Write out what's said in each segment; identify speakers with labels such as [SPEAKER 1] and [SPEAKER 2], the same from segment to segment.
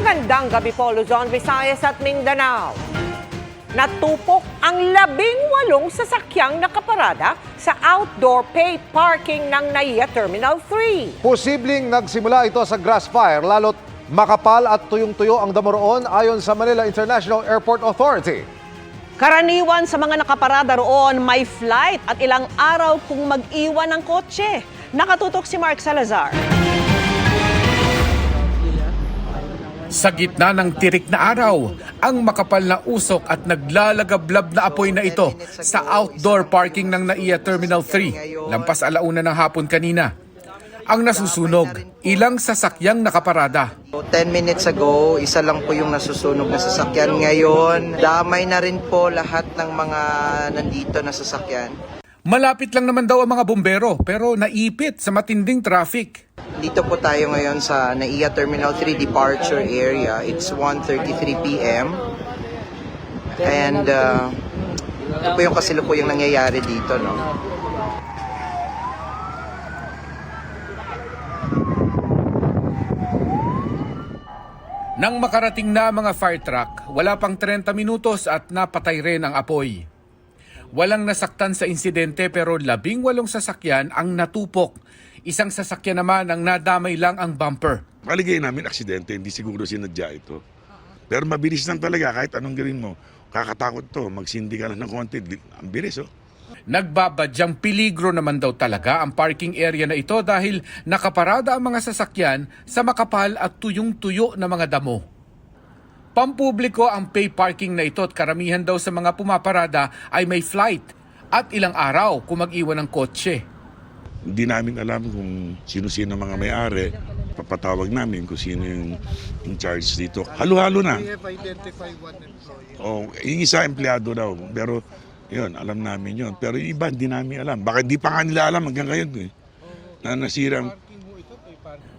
[SPEAKER 1] Magandang gabi po, Luzon, Visayas at Mindanao. Natupok ang 18 sasakyang nakaparada sa outdoor pay parking ng NAIA Terminal 3.
[SPEAKER 2] Posibleng nagsimula ito sa grass fire, lalo't makapal at tuyong-tuyo ang damo roon ayon sa Manila International Airport Authority.
[SPEAKER 3] Karaniwan sa mga nakaparada roon may flight at ilang araw kung mag-iwan ng kotse. Nakatutok si Mark Salazar.
[SPEAKER 4] Sa gitna ng tirik na araw, ang makapal na usok at naglalagablab na apoy na ito sa outdoor parking ng NAIA Terminal 3, lampas alauna ng hapon kanina. Ang nasusunog, ilang sasakyang nakaparada.
[SPEAKER 5] 10 minutes ago, isa lang po yung nasusunog na sasakyan. Ngayon, damay na rin po lahat ng mga nandito na sasakyan.
[SPEAKER 4] Malapit lang naman daw ang mga bumbero pero naipit sa matinding traffic.
[SPEAKER 5] Dito po tayo ngayon sa NAIA Terminal 3 departure area. It's 1:33 p.m. And ito po yung kasilukuyang nangyayari dito, no?
[SPEAKER 4] Nang makarating na mga fire truck, wala pang 30 minutos at napatay rin ang apoy. Walang nasaktan sa insidente pero 18 sasakyan ang natupok. Isang sasakyan naman ang nadamay lang ang bumper.
[SPEAKER 6] Maligay namin aksidente, hindi siguro sinadya ito. Pero mabilis lang talaga kahit anong gawin mo. Kakatakot to, magsindi ka lang ng konti. Ang bilis, oh.
[SPEAKER 4] Nagbabadyang peligro naman daw talaga ang parking area na ito dahil nakaparada ang mga sasakyan sa makapal at tuyong-tuyo na mga damo. Pampubliko ang pay parking na ito at karamihan daw sa mga pumaparada ay may flight at ilang araw kung mag-iwan ng kotse.
[SPEAKER 6] Hindi namin alam kung sino-sino mga may-ari. Papatawag namin kung sino yung in charge dito. Halo-halo na.
[SPEAKER 7] We have identified one employee.
[SPEAKER 6] Oh, yung isa empleyado daw. Pero yun, alam namin yun. Pero yung iba, hindi namin alam. Baka hindi pa nga nila alam hanggang ngayon. Na nasirang.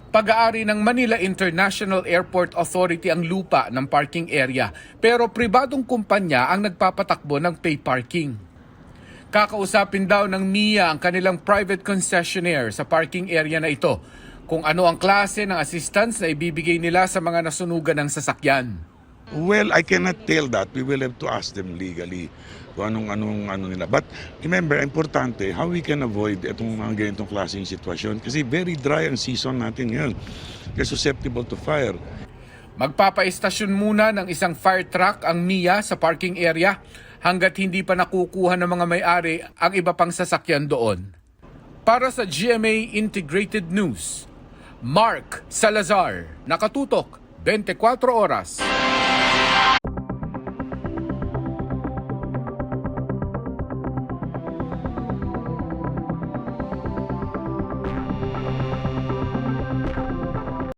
[SPEAKER 4] Pag-aari ng Manila International Airport Authority ang lupa ng parking area pero pribadong kumpanya ang nagpapatakbo ng pay parking. Kakausapin daw ng MIA ang kanilang private concessionaire sa parking area na ito kung ano ang klase ng assistance na ibibigay nila sa mga nasunugan ng sasakyan.
[SPEAKER 6] Well, I cannot tell that. We will have to ask them legally kung anong nila. But remember, importante, how we can avoid itong mga ganitong klaseng sitwasyon. Kasi very dry ang season natin ngayon. They're susceptible to fire.
[SPEAKER 4] Magpapaistasyon muna ng isang fire truck ang MIA sa parking area hanggat hindi pa nakukuha ng mga may-ari ang iba pang sasakyan doon. Para sa GMA Integrated News, Mark Salazar, nakatutok 24 oras.